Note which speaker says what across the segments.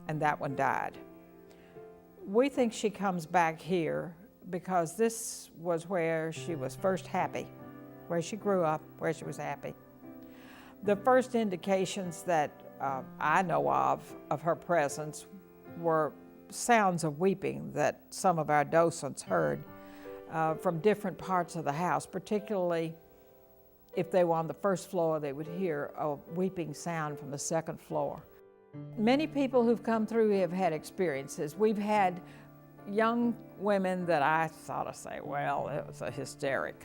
Speaker 1: and that one died. We think she comes back here because this was where she was first happy, where she grew up, where she was happy. The first indications that I know of her presence were sounds of weeping that some of our docents heard from different parts of the house, particularly if they were on the first floor, they would hear a weeping sound from the second floor. Many people who've come through have had experiences. We've had young women that I sort of say, well, it was a hysteric.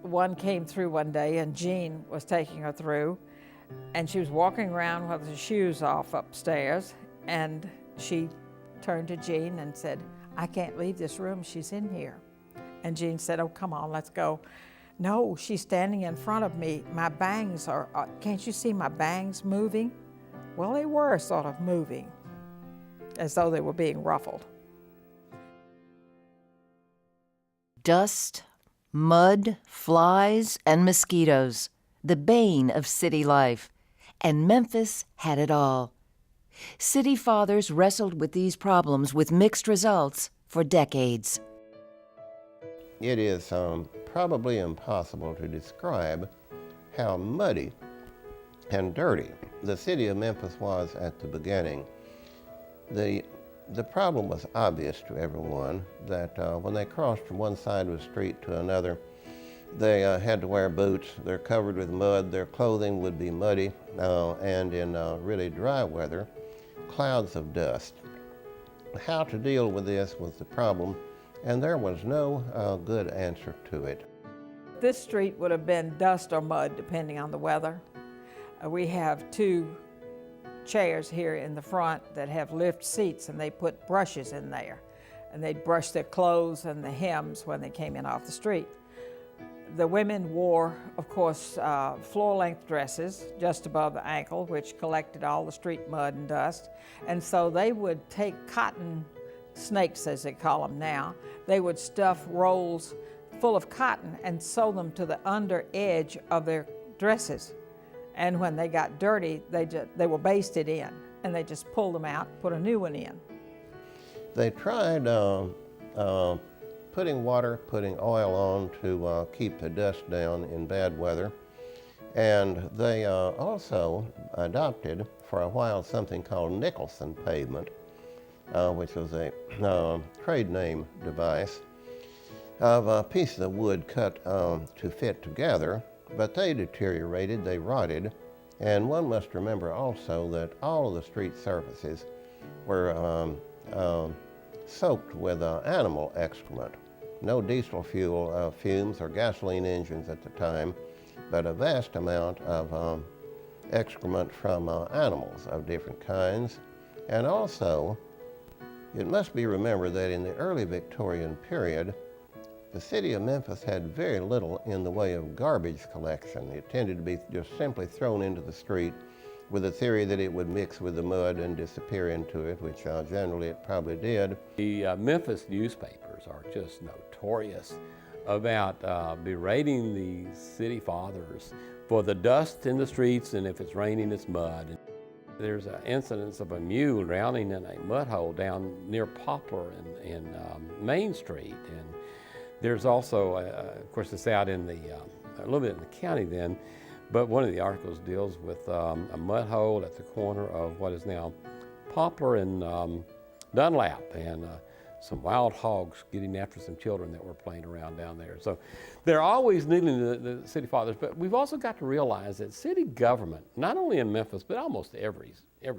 Speaker 1: One came through one day and Jean was taking her through, and she was walking around with her shoes off upstairs, and she turned to Jean and said, I can't leave this room, she's in here. And Jean said, oh, come on, let's go. No, she's standing in front of me. My bangs are, can't you see my bangs moving? Well, they were sort of moving, as though they were being ruffled.
Speaker 2: Dust, mud, flies, and mosquitoes, the bane of city life. And Memphis had it all. City fathers wrestled with these problems with mixed results for decades.
Speaker 3: It is probably impossible to describe how muddy and dirty the city of Memphis was at the beginning. The problem was obvious to everyone that when they crossed from one side of the street to another, they had to wear boots. They're covered with mud. Their clothing would be muddy, and in really dry weather, clouds of dust. How to deal with this was the problem, and there was no good answer to it.
Speaker 1: This street would have been dust or mud, depending on the weather. We have two chairs here in the front that have lift seats, and they put brushes in there, and they'd brush their clothes and the hems when they came in off the street. The women wore, of course, floor-length dresses just above the ankle, which collected all the street mud and dust. And so they would take cotton snakes, as they call them now. They would stuff rolls full of cotton and sew them to the under edge of their dresses. And when they got dirty, they were basted in, and they just pulled them out, put a new one in.
Speaker 3: They tried putting oil on to keep the dust down in bad weather. And they also adopted for a while something called Nicholson pavement, which was a trade name device of pieces of wood cut to fit together, but they deteriorated, they rotted. And one must remember also that all of the street surfaces were soaked with animal excrement. No diesel fuel fumes or gasoline engines at the time, but a vast amount of excrement from animals of different kinds. And also, it must be remembered that in the early Victorian period, the city of Memphis had very little in the way of garbage collection. It tended to be just simply thrown into the street with the theory that it would mix with the mud and disappear into it, which generally it probably did.
Speaker 4: The Memphis newspapers are just notorious about berating the city fathers for the dust in the streets, and if it's raining, it's mud. There's an incidence of a mule drowning in a mud hole down near Poplar in Main Street. And there's also, of course, it's out in a little bit in the county then, but one of the articles deals with a mud hole at the corner of what is now Poplar and Dunlap, and some wild hogs getting after some children that were playing around down there. So they're always needing the city fathers, but we've also got to realize that city government, not only in Memphis, but almost every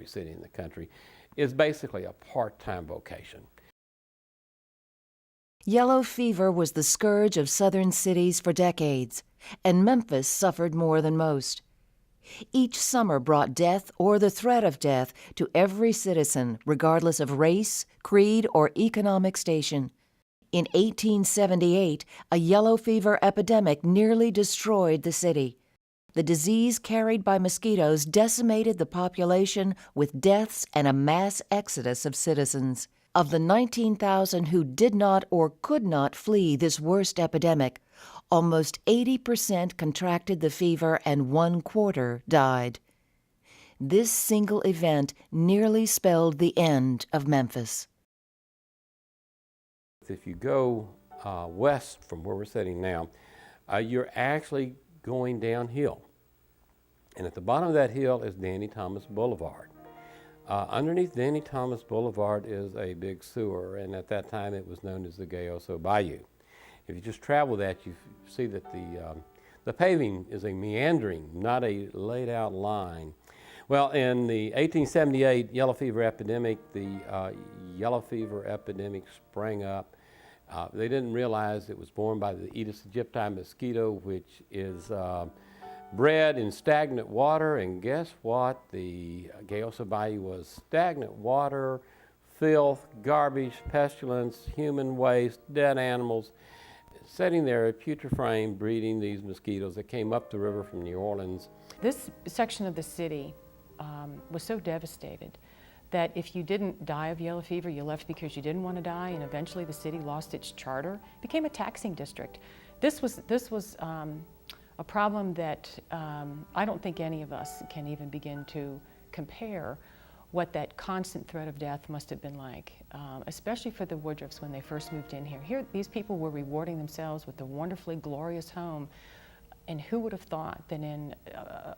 Speaker 4: city in the country, is basically a part-time vocation.
Speaker 2: Yellow fever was the scourge of southern cities for decades, and Memphis suffered more than most. Each summer brought death or the threat of death to every citizen, regardless of race, creed, or economic station. In 1878, a yellow fever epidemic nearly destroyed the city. The disease carried by mosquitoes decimated the population with deaths and a mass exodus of citizens. Of the 19,000 who did not or could not flee this worst epidemic, almost 80% contracted the fever and 1/4 died. this single event nearly spelled the end of Memphis.
Speaker 4: If you go west from where we're sitting now, you're actually going downhill. And at the bottom of that hill is Danny Thomas Boulevard. Underneath Danny Thomas Boulevard is a big sewer, and at that time it was known as the Gayoso Bayou. If you just travel that, you see that the paving is a meandering, not a laid out line. Well, in the 1878 yellow fever epidemic, the yellow fever epidemic sprang up. They didn't realize it was born by the Aedes aegypti mosquito, which is bred in stagnant water, and guess what? The Gayoso Bayou was stagnant water, filth, garbage, pestilence, human waste, dead animals, sitting there putrefying, breeding these mosquitoes that came up the river from New Orleans.
Speaker 5: This section of the city was so devastated that if you didn't die of yellow fever, you left because you didn't want to die, and eventually the city lost its charter, became a taxing district. This was a problem that I don't think any of us can even begin to compare what that constant threat of death must have been like, especially for the Woodruffs when they first moved in here. Here, these people were rewarding themselves with a wonderfully glorious home, and who would have thought that in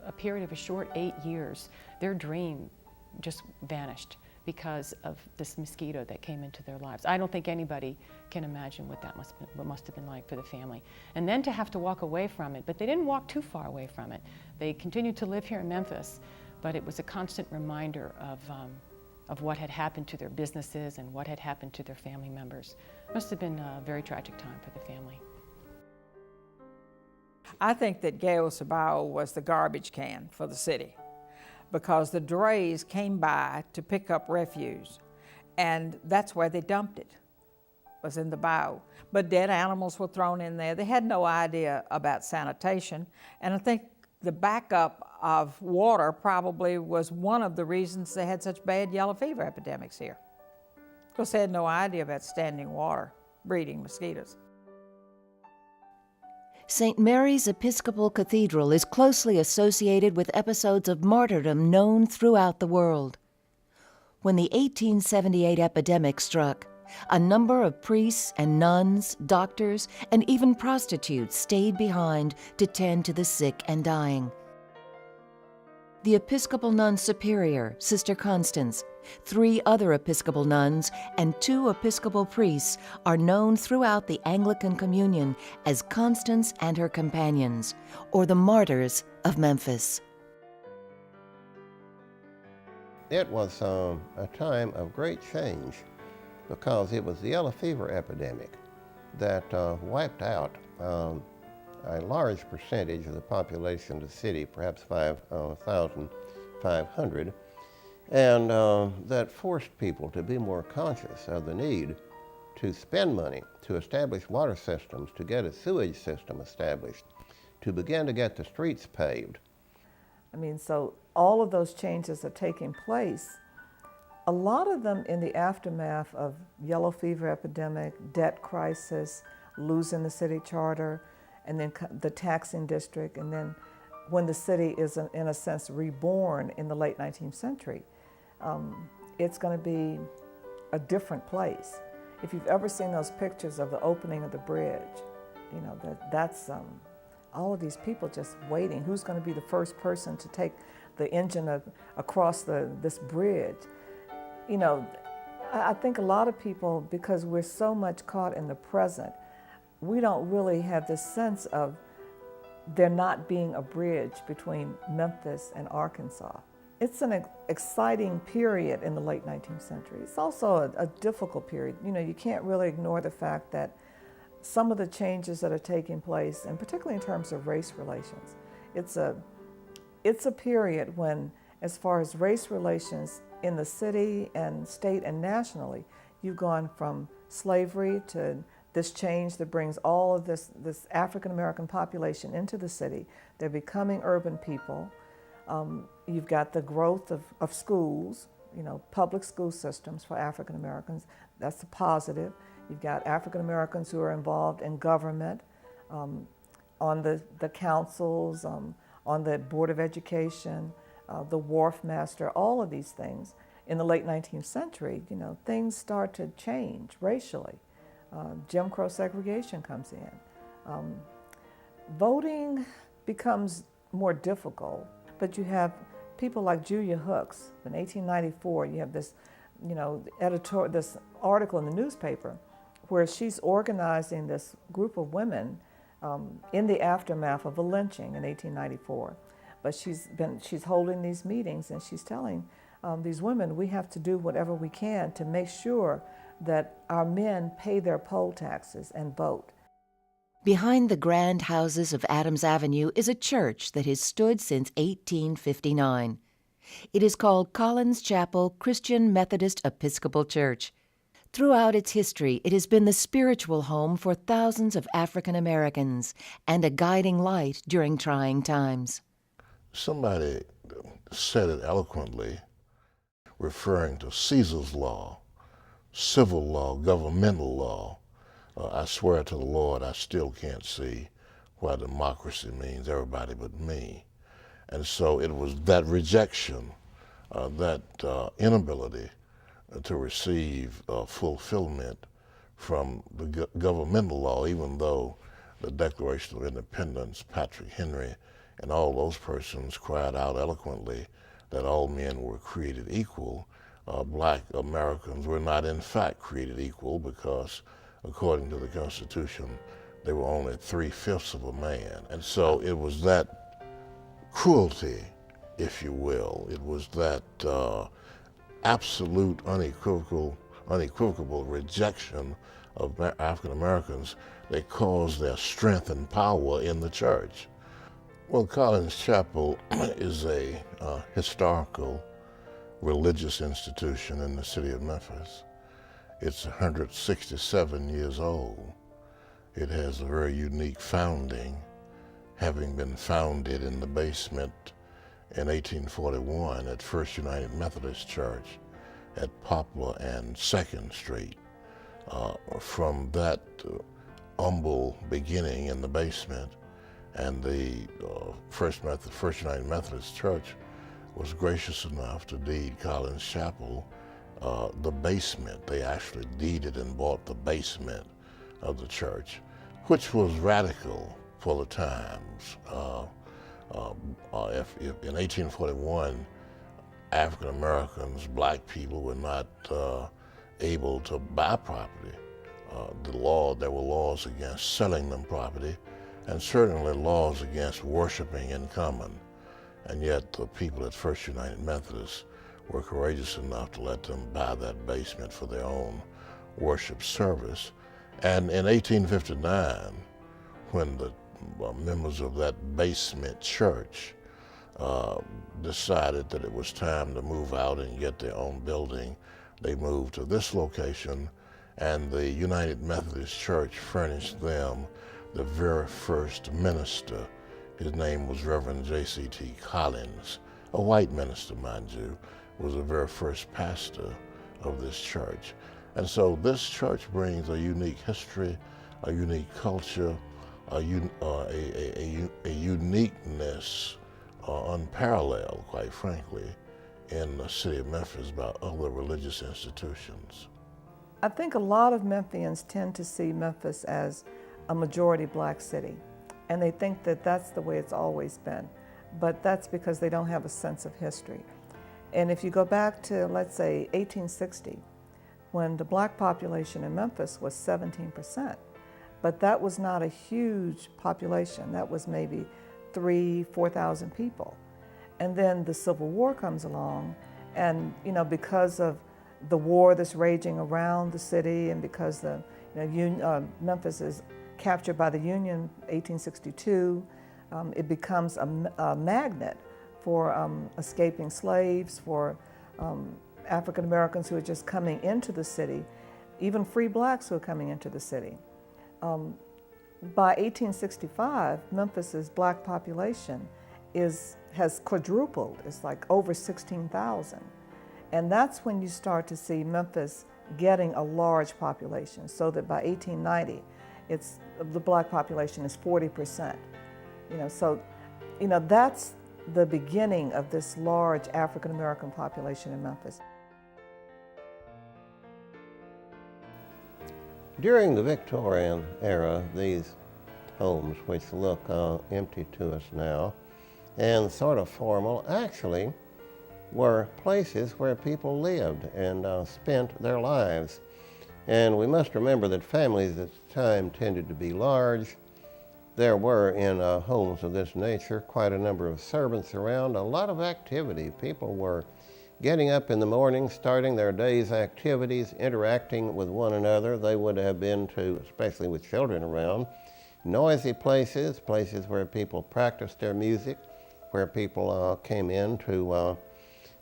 Speaker 5: a period of a short 8 years, their dream just vanished because of this mosquito that came into their lives. I don't think anybody can imagine what that must have been like for the family. And then to have to walk away from it, but they didn't walk too far away from it. They continued to live here in Memphis, but it was a constant reminder of what had happened to their businesses and what had happened to their family members. It must have been a very tragic time for the family.
Speaker 1: I think that Gayoso Bayou was the garbage can for the city, because the drays came by to pick up refuse, and that's where they dumped it, was in the bayou. But dead animals were thrown in there. They had no idea about sanitation, and I think the backup of water probably was one of the reasons they had such bad yellow fever epidemics here, because they had no idea about standing water breeding mosquitoes.
Speaker 2: St. Mary's Episcopal Cathedral is closely associated with episodes of martyrdom known throughout the world. When the 1878 epidemic struck, a number of priests and nuns, doctors, and even prostitutes stayed behind to tend to the sick and dying. The Episcopal Nun Superior, Sister Constance, 3 other Episcopal nuns, and 2 Episcopal priests are known throughout the Anglican Communion as Constance and her companions, or the Martyrs of Memphis.
Speaker 3: It was a time of great change because it was the yellow fever epidemic that wiped out a large percentage of the population of the city, perhaps 5,500, and that forced people to be more conscious of the need to spend money to establish water systems, to get a sewage system established, to begin to get the streets paved.
Speaker 6: I mean, so all of those changes are taking place. A lot of them in the aftermath of yellow fever epidemic, debt crisis, losing the city charter, and then the taxing district, and then when the city is, in a sense, reborn in the late 19th century, it's going to be a different place. If you've ever seen those pictures of the opening of the bridge, you know, that's all of these people just waiting. Who's going to be the first person to take the engine across this bridge? You know, I think a lot of people, because we're so much caught in the present, we don't really have this sense of there not being a bridge between Memphis and Arkansas. It's an exciting period in the late 19th century. It's also a difficult period. You know, you can't really ignore the fact that some of the changes that are taking place, and particularly in terms of race relations, it's a period when, as far as race relations in the city and state and nationally, you've gone from slavery to this change that brings all of this African-American population into the city. They're becoming urban people. You've got the growth of schools, you know, public school systems for African-Americans. That's a positive. You've got African-Americans who are involved in government, on the councils, on the Board of Education, the wharf master, all of these things. In the late 19th century, things start to change racially. Jim Crow segregation comes in. Voting becomes more difficult, but you have people like Julia Hooks. In 1894, you have this, this article in the newspaper where she's organizing this group of women in the aftermath of a lynching in 1894. But she's holding these meetings and she's telling these women, we have to do whatever we can to make sure that our men pay their poll taxes and vote.
Speaker 2: Behind the grand houses of Adams Avenue is a church that has stood since 1859. It is called Collins Chapel Christian Methodist Episcopal Church. Throughout its history, it has been the spiritual home for thousands of African Americans and a guiding light during trying times.
Speaker 7: Somebody said it eloquently, referring to Caesar's law, civil law, governmental law. I swear to the Lord, I still can't see why democracy means everybody but me. And so it was that rejection, that inability to receive fulfillment from the governmental law, even though the Declaration of Independence, Patrick Henry, and all those persons cried out eloquently that all men were created equal. Black Americans were not in fact created equal because, according to the Constitution, they were only 3/5 of a man. And so it was that cruelty, if you will. It was that absolute, unequivocal rejection of African Americans that caused their strength and power in the church. Well, Collins Chapel is a historical religious institution in the city of Memphis. It's 167 years old. It has a very unique founding, having been founded in the basement in 1841 at First United Methodist Church at Poplar and 2nd Street. From that humble beginning in the basement, and the First United Methodist Church was gracious enough to deed Collins Chapel the basement. They actually deeded and bought the basement of the church, which was radical for the times. If in 1841, African Americans, black people, were not able to buy property, there were laws against selling them property, and certainly laws against worshiping in common. And yet the people at First United Methodist were courageous enough to let them buy that basement for their own worship service. And in 1859, when the members of that basement church decided that it was time to move out and get their own building, they moved to this location, and the United Methodist Church furnished them the very first minister. His name was Reverend J.C.T. Collins, a white minister, mind you, was the very first pastor of this church. And so this church brings a unique history, a unique culture, a uniqueness unparalleled, quite frankly, in the city of Memphis by other religious institutions.
Speaker 6: I think a lot of Memphians tend to see Memphis as a majority black city, and they think that that's the way it's always been. But that's because they don't have a sense of history. And if you go back to, let's say, 1860, when the black population in Memphis was 17%, but that was not a huge population. That was maybe 4,000 people. And then the Civil War comes along, and because of the war that's raging around the city, and because Memphis is captured by the Union 1862, it becomes a magnet for escaping slaves, for African Americans who are just coming into the city, even free blacks who are coming into the city. By 1865, Memphis's black population has quadrupled. It's like over 16,000. And that's when you start to see Memphis getting a large population, so that by 1890, the black population is 40%. So that's the beginning of this large African American population in Memphis.
Speaker 3: During the Victorian era, these homes, which look empty to us now and sort of formal, actually were places where people lived and spent their lives. And we must remember that families at the time tended to be large. There were in homes of this nature quite a number of servants around, a lot of activity. People were getting up in the morning, starting their day's activities, interacting with one another. They would have been to, especially with children around, noisy places, places where people practiced their music, where people came in to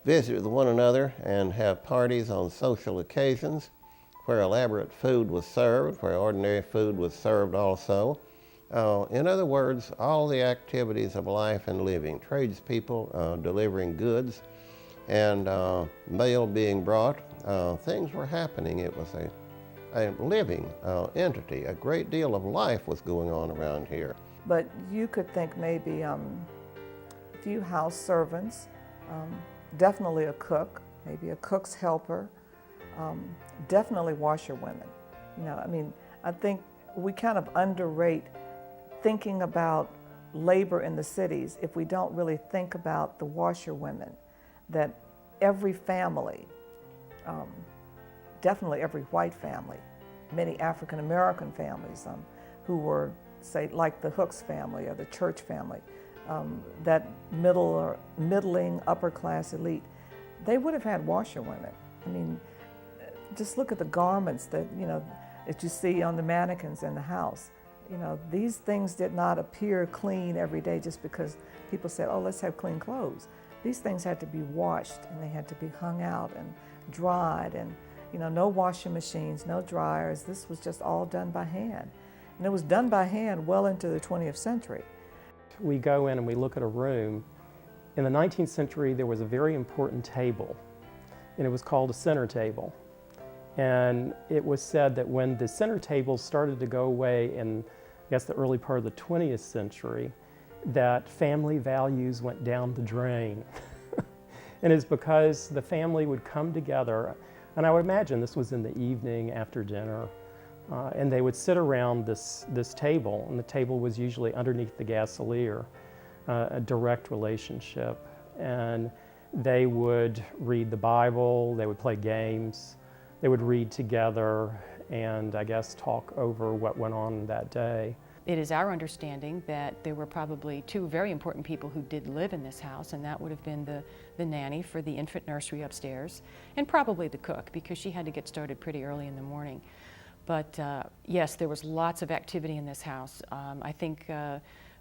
Speaker 3: visit with one another and have parties on social occasions, where elaborate food was served, where ordinary food was served also. In other words, all the activities of life and living, tradespeople delivering goods, and mail being brought, things were happening. It was a living entity. A great deal of life was going on around here.
Speaker 6: But you could think maybe a few house servants, definitely a cook, maybe a cook's helper, definitely washerwomen. You know, I mean, I think we kind of underrate thinking about labor in the cities if we don't really think about the washerwomen, that every family, definitely every white family, many African American families who were, say, like the Hooks family or the Church family, that middling upper class elite, they would have had washerwomen. I mean, just look at the garments that, you know, that you see on the mannequins in the house. You know, these things did not appear clean every day just because people said, oh, let's have clean clothes. These things had to be washed and they had to be hung out and dried, and, you know, no washing machines, no dryers. This was just all done by hand. And it was done by hand well into the 20th century.
Speaker 8: We go in and we look at a room. In the 19th century, there was a very important table, and it was called a center table. And it was said that when the center table started to go away in, I guess, the early part of the 20th century, that family values went down the drain. And it's because the family would come together, and I would imagine this was in the evening after dinner, and they would sit around this table, and the table was usually underneath the gasolier, a direct relationship. And they would read the Bible, they would play games, they would read together, and I guess talk over what went on that day.
Speaker 5: It is our understanding that there were probably two very important people who did live in this house, and that would have been the nanny for the infant nursery upstairs, and probably the cook, because she had to get started pretty early in the morning. But yes, there was lots of activity in this house. I think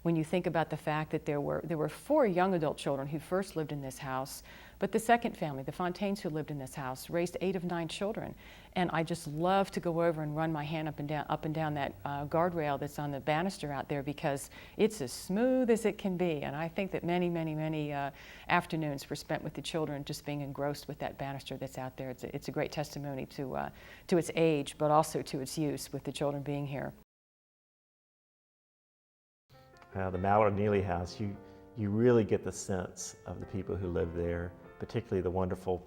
Speaker 5: when you think about the fact that there were 4 young adult children who first lived in this house, but the second family, the Fontaines, who lived in this house, raised 8 of 9 children. And I just love to go over and run my hand up and down that guardrail that's on the banister out there, because it's as smooth as it can be. And I think that many, many, many afternoons were spent with the children just being engrossed with that banister that's out there. It's a great testimony to its age, but also to its use with the children being here.
Speaker 9: The Mallard Neely House, you really get the sense of the people who live there, particularly the wonderful